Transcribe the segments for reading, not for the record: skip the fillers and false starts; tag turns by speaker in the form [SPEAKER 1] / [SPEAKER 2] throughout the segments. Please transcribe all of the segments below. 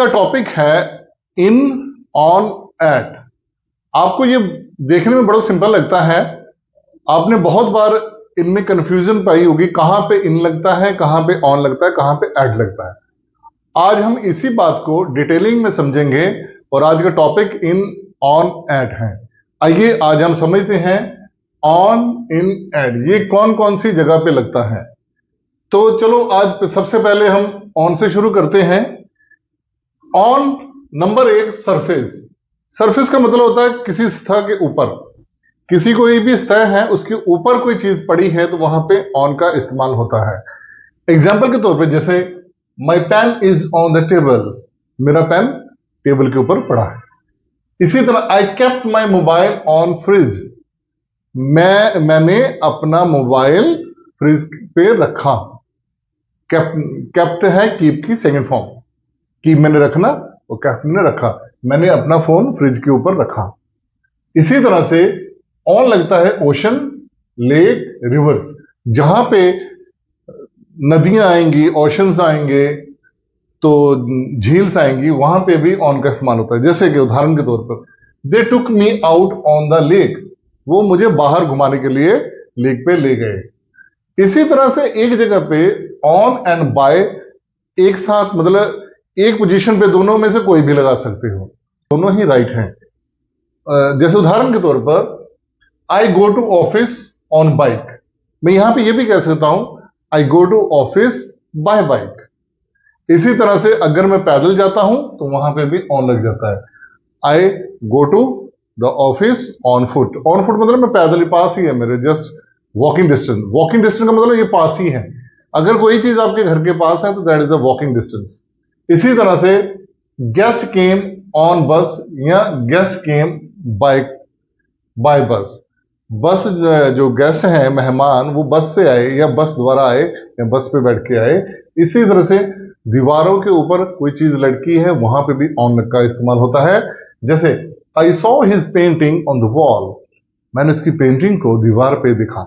[SPEAKER 1] का टॉपिक है इन, on, eight. आपको ये देखने में बड़ा सिंपल लगता है, आपने बहुत बार इनमें कंफ्यूजन पाई होगी, कहां पे इन लगता है, कहां पे ऑन लगता है, कहां पे एट लगता है। आज हम इसी बात को डिटेलिंग में समझेंगे और आज का टॉपिक इन, ऑन, एट है। आइए आज हम समझते हैं ऑन, इन, एट ये कौन कौन सी जगह पे लगता है। तो चलो आज सबसे पहले हम ऑन से शुरू करते हैं। On number 1 surface. सरफेस का मतलब होता है किसी सतह के ऊपर, किसी कोई भी सतह है उसके ऊपर कोई चीज पड़ी है तो वहां पे ऑन का इस्तेमाल होता है। एग्जाम्पल के तौर पे जैसे my pen is on the table, मेरा पेन टेबल के ऊपर पड़ा है। इसी तरह I kept my mobile on fridge, मैंने अपना मोबाइल फ्रिज पे रखा। केप्ट है कीप की सेकंड फॉर्म, कीप मैंने रखना और केप्ट ने रखा, मैंने अपना फोन फ्रिज के ऊपर रखा। इसी तरह से ऑन लगता है ओशन, लेक, रिवर्स, जहां पे नदियां आएंगी, ओशंस आएंगे, तो झील्स आएंगी, वहां पे भी ऑन का इस्तेमाल होता है। जैसे कि उदाहरण के तौर पर they took me out on the lake, वो मुझे बाहर घुमाने के लिए लेक पे ले गए। इसी तरह से एक जगह पे ऑन एंड बाय एक साथ, मतलब एक पोजीशन पे दोनों में से कोई भी लगा सकते हो, दोनों ही राइट हैं। जैसे उदाहरण के तौर पर I go to office on bike, मैं यहां पे ये भी कह सकता हूं I go to office by bike. इसी तरह से अगर मैं पैदल जाता हूं तो वहां पे भी ऑन लग जाता है, I go to the office on foot. On foot मतलब मैं पैदल ही, पास ही है मेरे, just walking distance. Walking distance का मतलब ये पास ही है, अगर कोई चीज आपके घर के पास है तो that is the walking distance. इसी तरह से गेस्ट केम ऑन बस या गेस्ट केम बाय बस। बस जो गेस्ट हैं, मेहमान, वो बस से आए या बस द्वारा आए या बस पे बैठ के आए। इसी तरह से दीवारों के ऊपर कोई चीज लटकी है वहां पे भी ऑन का इस्तेमाल होता है। जैसे I saw his painting on the wall, मैंने उसकी पेंटिंग को दीवार पे देखा।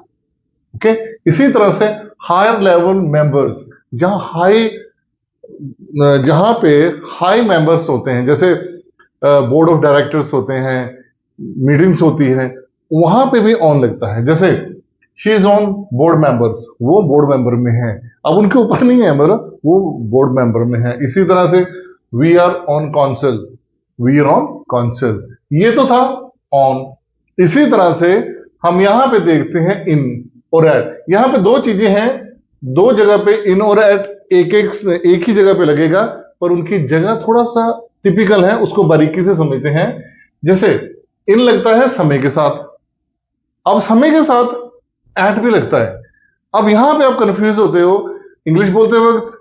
[SPEAKER 1] ओके। इसी तरह से हायर लेवल मेंबर्स, जहां पे हाई मेंबर्स होते हैं, जैसे बोर्ड ऑफ डायरेक्टर्स होते हैं, मीटिंग्स होती है, वहां पे भी ऑन लगता है। जैसे she is on board members, वो बोर्ड मेंबर में है, अब उनके ऊपर नहीं है, मतलब वो बोर्ड मेंबर में है। इसी तरह से we are on council, we are on council, ये तो था ऑन। इसी तरह से हम यहां पे देखते हैं इन और एट। यहां पे दो चीजें हैं, दो जगह पे इन और एट एक ही जगह पे लगेगा, पर उनकी जगह थोड़ा सा टिपिकल है, उसको बारीकी से समझते हैं। जैसे इन लगता है समय के साथ, अब समय के साथ एट भी लगता है। अब यहां पे आप कंफ्यूज होते हो इंग्लिश बोलते वक्त,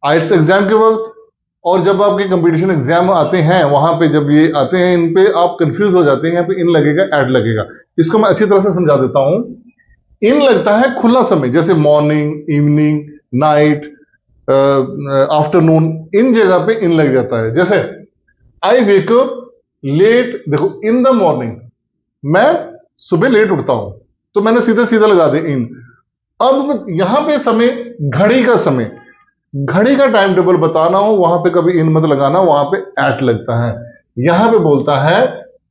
[SPEAKER 1] आइल्स एग्जाम के वक्त, और जब आपके कंपटीशन एग्जाम आते हैं वहां पे जब ये आते हैं, इन पे आप कंफ्यूज हो जाते हैं, यहाँ पे इन लगेगा, एट लगेगा। इसको मैं अच्छी तरह से समझा देता हूं। इन लगता है खुला समय, जैसे मॉर्निंग, इवनिंग, नाइट, आफ्टरनून, इन जगह पे इन लग जाता है। जैसे आई वेक अप लेट, देखो इन द मॉर्निंग, मैं सुबह लेट उठता हूं, तो मैंने सीधे सीधा लगा दे इन। अब यहां पे समय, घड़ी का समय, घड़ी का टाइम टेबल बताना हो, वहां पे कभी इन मत लगाना, वहां पे एट लगता है। यहां पे बोलता है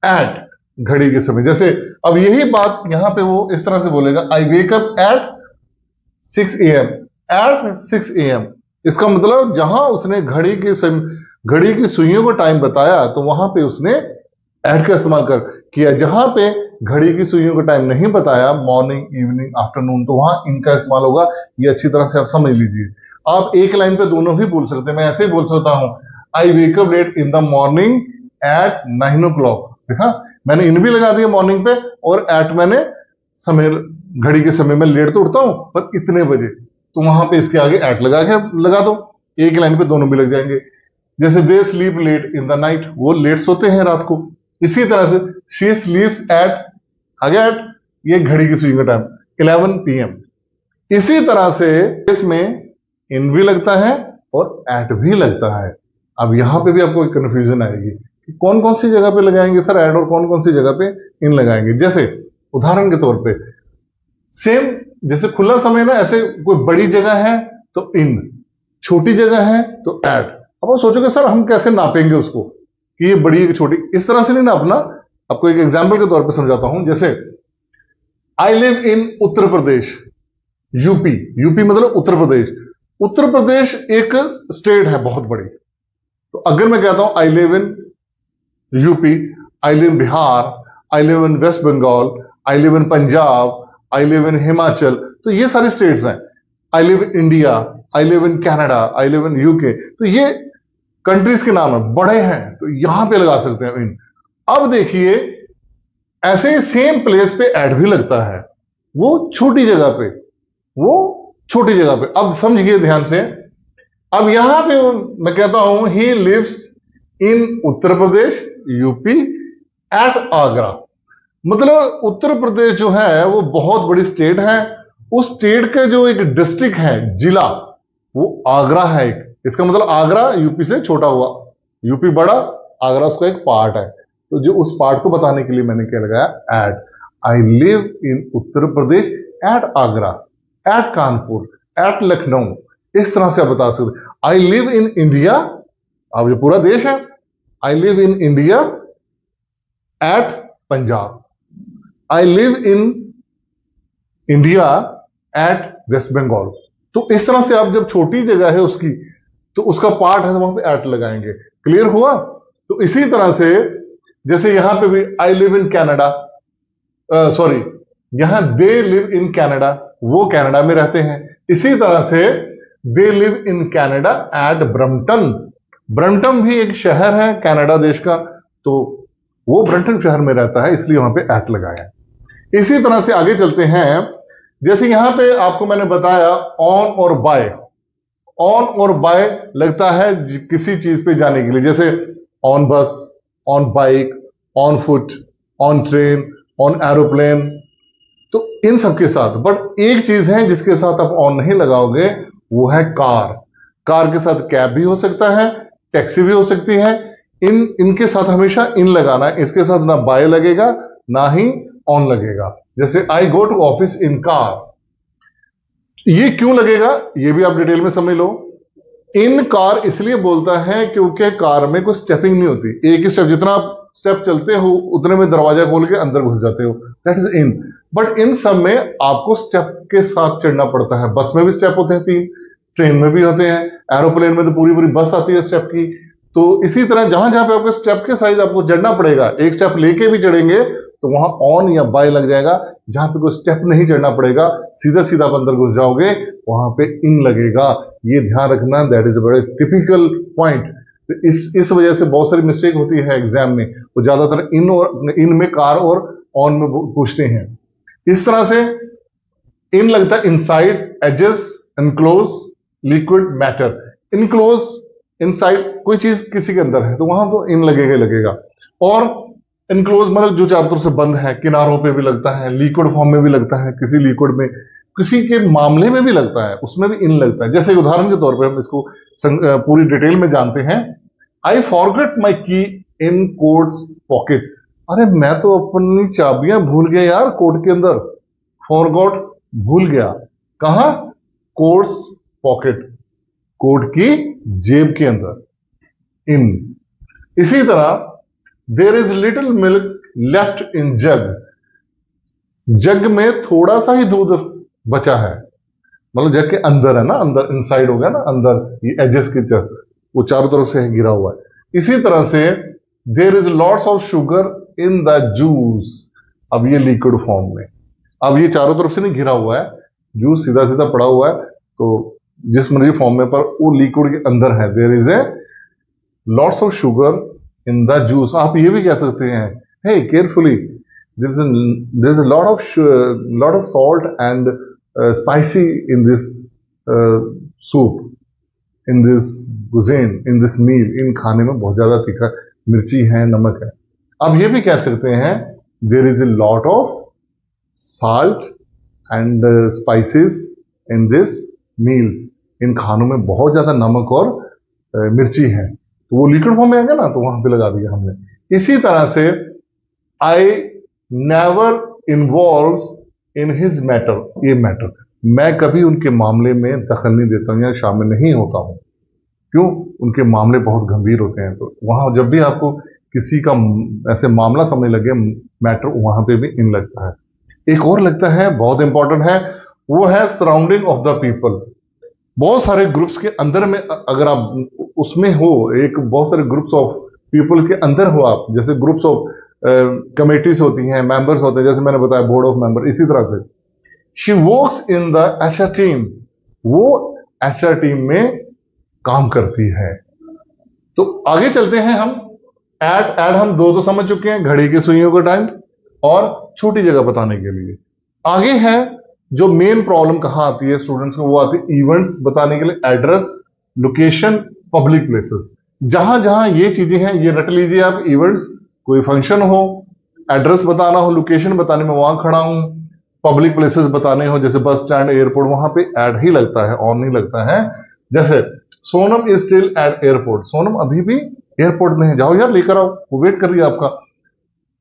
[SPEAKER 1] एट, घड़ी के समय। जैसे अब यही बात यहां पे वो इस तरह से बोलेगा, I wake up at 6 AM, at 6 AM। इसका मतलब जहां उसने घड़ी की सुइयों को टाइम बताया तो वहां पे उसने एट का इस्तेमाल किया। जहां पे घड़ी की सुइयों का टाइम नहीं बताया, मॉर्निंग, इवनिंग, आफ्टरनून, तो वहां इनका इस्तेमाल होगा। ये अच्छी तरह से आप समझ लीजिए। आप एक लाइन पे दोनों भी बोल सकते हैं, मैं ऐसे ही बोल सकता हूं, I wake up late in the morning at 9 o'clock। देखा, मैंने इन भी लगा दिया मॉर्निंग पे, और एट मैंने समय, घड़ी के समय में लेट तो उठता हूं पर इतने बजे, तो वहां पे इसके आगे एट लगा दो, एक लाइन पे दोनों भी लग जाएंगे। जैसे they sleep late in the night, वो लेट सोते हैं रात को। इसी तरह से शी स्लीप्स एट, आगे एट, ये घड़ी की सुई का टाइम 11 PM। इसी तरह से इसमें इन भी लगता है और एट भी लगता है। अब यहां पे भी आपको कंफ्यूजन आएगी कि कौन कौन सी जगह पे लगाएंगे सर एट, और कौन कौन सी जगह पे इन लगाएंगे। जैसे उदाहरण के तौर पे सेम, जैसे खुला समय ना, ऐसे कोई बड़ी जगह है तो इन, छोटी जगह है तो एट, अब आप सोचोगे सर हम कैसे नापेंगे उसको कि ये बड़ी है कि छोटी, इस तरह से नहीं नापना। आपको एक एग्जाम्पल के तौर पर समझाता हूं। जैसे आई live in Uttar Pradesh, UP. UP मतलब उत्तर प्रदेश। उत्तर प्रदेश एक स्टेट है बहुत बड़ी। तो अगर मैं कहता हूं I live in UP, I live in Bihar, I live in west Bengal, I live in Punjab, I live in Himachal, तो ये सारे स्टेट्स हैं। I live in India, I live in Canada, I live in UK, तो ये कंट्रीज के नाम है, बड़े हैं, तो यहां पे लगा सकते हैं इन। अब देखिए ऐसे सेम प्लेस पे ऐड भी लगता है, वो छोटी जगह पे, वो छोटी जगह पे। अब समझिए ध्यान से, अब यहां पे मैं कहता हूं he lives in Uttar Pradesh UP at Agra. मतलब उत्तर प्रदेश जो है वो बहुत बड़ी स्टेट है, उस स्टेट का जो एक डिस्ट्रिक्ट है, जिला, वो आगरा है एक। इसका मतलब आगरा यूपी से छोटा हुआ, यूपी बड़ा, आगरा उसका एक पार्ट है। तो जो उस पार्ट को बताने के लिए मैंने क्या लगाया, at. I live in Uttar Pradesh at Agra, at Kanpur, at Lucknow. इस तरह से आप बता सकते। आई लिव इन इंडिया, अब ये पूरा देश है, I live in India at Punjab, I live in India at West Bengal. तो इस तरह से आप जब छोटी जगह है उसकी, तो उसका पार्ट है तो वहां पे एट लगाएंगे। क्लियर हुआ? तो इसी तरह से जैसे यहां पे भी I live in Canada, sorry, यहां दे लिव इन कैनेडा, वो कनाडा में रहते हैं। इसी तरह से they live in Canada at Brampton. Brampton भी एक शहर है कनाडा देश का, तो वो ब्रम्पटन शहर में रहता है, इसलिए वहां पे एट लगाया। इसी तरह से आगे चलते हैं। जैसे यहां पे आपको मैंने बताया ऑन और बाय। ऑन और बाय लगता है किसी चीज पे जाने के लिए, जैसे ऑन बस, on bike, on foot, on train, on aeroplane, तो इन सब के साथ। बट एक चीज है जिसके साथ आप ऑन नहीं लगाओगे, वो है कार। कार के साथ कैब भी हो सकता है, टैक्सी भी हो सकती है। इनके साथ हमेशा इन लगाना है। इसके साथ ना बाय लगेगा ना ही ऑन लगेगा। जैसे I go to office in car, ये क्यों लगेगा ये भी आप डिटेल में समझ लो। इन कार इसलिए बोलता है क्योंकि कार में कोई स्टेपिंग नहीं होती। एक ही स्टेप, जितना आप स्टेप चलते हो उतने में दरवाजा खोल के अंदर घुस जाते हो, that is in. But in सब में आपको स्टेप के साथ चढ़ना पड़ता है। बस में भी स्टेप होते हैं 3, ट्रेन में भी होते हैं, एरोप्लेन में तो पूरी पूरी बस आती है स्टेप की। तो इसी तरह जहां जहां पे आपको स्टेप के साइज आपको चढ़ना पड़ेगा, एक स्टेप लेके भी चढ़ेंगे तो वहां ऑन या बाय लग जाएगा। जहां पे कोई स्टेप नहीं चढ़ना पड़ेगा, सीधा सीधा आप अंदर घुस जाओगे, वहां पे इन लगेगा। ये ध्यान रखना, that is a very typical point. इस वजह से बहुत सारी मिस्टेक होती है एग्जाम में। वो ज्यादातर इन में कार और ऑन में पूछते हैं। इस तरह से इन लगता है inside, edges, enclose, liquid, matter. Enclose, inside, कोई चीज किसी के अंदर है तो वहां तो इन लगेगा लगेगा। और इनक्लोज मतलब जो चारों तरफ से बंद है, किनारों पे भी लगता है, लिक्विड फॉर्म में भी लगता है, किसी लिक्विड में, किसी के मामले में भी लगता है, उसमें भी इन लगता है। जैसे उदाहरण के तौर पे हम इसको पूरी डिटेल में जानते हैं। आई फॉरगेट माई की इन कोट्स पॉकेट। अरे मैं तो अपनी चाबियां भूल गया यार कोट के अंदर। फॉरगॉट, भूल गया। कहा? कोट्स पॉकेट, कोट की जेब के अंदर। इन। इसी तरह there is little milk left in jug. Jug में थोड़ा सा ही दूध बचा है, मतलब जग के अंदर है ना, अंदर इनसाइड हो गया ना, अंदर ये एजेस की तरफ, वो चारों तरफ से गिरा हुआ है। इसी तरह से there is lots of sugar in the juice. अब ये लिक्विड फॉर्म में, अब ये चारों तरफ से नहीं घिरा हुआ है, जूस सीधा सीधा पड़ा हुआ है, तो जिस मर्जी फॉर्म में पर वो लिक्विड के अंदर है। There is a lots of sugar in the juice. आप ये भी कह सकते हैं, hey carefully, there is a lot of salt and spicy in this soup, in this cuisine, in this meal। इन खाने में बहुत ज्यादा तीखा मिर्ची है, नमक है। आप ये भी कह सकते हैं there is a lot of salt and spices in this meals। इन खानों में बहुत ज्यादा नमक और मिर्ची है, तो वो लिक्विड फॉर्म में आएगा ना, तो वहां पे लगा दिया हमने। इसी तरह से I never involves in his matter. ये मैटर, मैं कभी उनके मामले में दखल नहीं देता हूं या शामिल नहीं होता हूं। क्यों? उनके मामले बहुत गंभीर होते हैं, तो वहां जब भी आपको किसी का ऐसे मामला समझ लगे, मैटर, वहां पे भी इन लगता है। एक और लगता है, बहुत इंपॉर्टेंट है, वो है सराउंडिंग ऑफ द पीपल। बहुत सारे ग्रुप्स के अंदर में अगर आप उसमें हो, एक बहुत सारे ग्रुप्स ऑफ पीपल के अंदर हो आप, जैसे ग्रुप्स ऑफ कमेटीज होती हैं, मेंबर्स होते हैं, जैसे मैंने बताया बोर्ड ऑफ मेंबर, इसी तरह से she works in the HR team, वो एचआर टीम में काम करती है। तो आगे चलते हैं हम। एड हम दो तो समझ चुके हैं, घड़ी की सुइयों का टाइम और छोटी जगह बताने के लिए। आगे है जो मेन प्रॉब्लम कहां आती है स्टूडेंट्स को, वो आती है इवेंट्स बताने के लिए, एड्रेस, लोकेशन, पब्लिक प्लेसेस। जहां जहां ये चीजें हैं ये रट लीजिए आप। इवेंट्स, कोई फंक्शन हो, एड्रेस बताना हो, लोकेशन बताने में वहां खड़ा हूं, पब्लिक प्लेसेस बताने हो जैसे बस स्टैंड, एयरपोर्ट, वहां पे एड ही लगता है, ऑन नहीं लगता है। जैसे Sonam is still at airport, Sonam अभी भी एयरपोर्ट में है, जाओ यार लेकर आओ, वो वेट कर रही है आपका।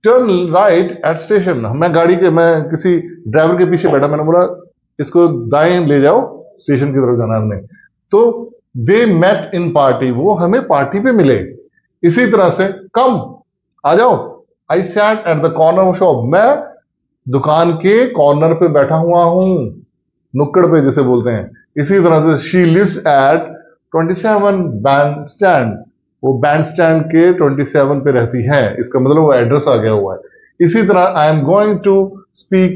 [SPEAKER 1] टर्न राइट एट स्टेशन, मैं किसी ड्राइवर के पीछे बैठा, मैंने बोला इसको दाएं ले जाओ, स्टेशन की तरफ जाना हमने, तो दे मेट इन पार्टी, वो हमें पार्टी पे मिले। इसी तरह से कम, आ जाओ, I sat at the corner of shop, मैं दुकान के कॉर्नर पे बैठा हुआ हूं, नुक्कड़ पे जिसे बोलते हैं। इसी तरह से she lives at 27 band stand, वो बैंड स्टैंड के 27 पे रहती है, इसका मतलब वो एड्रेस आ गया हुआ है। इसी तरह I am going to speak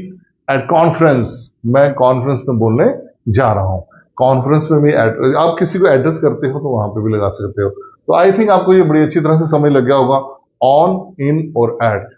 [SPEAKER 1] at conference, मैं कॉन्फ्रेंस में बोलने जा रहा हूं। कॉन्फ्रेंस में भी आप किसी को एड्रेस करते हो तो वहां पे भी लगा सकते हो। तो आई थिंक आपको ये बड़ी अच्छी तरह से समझ लग गया होगा ऑन, इन और एट।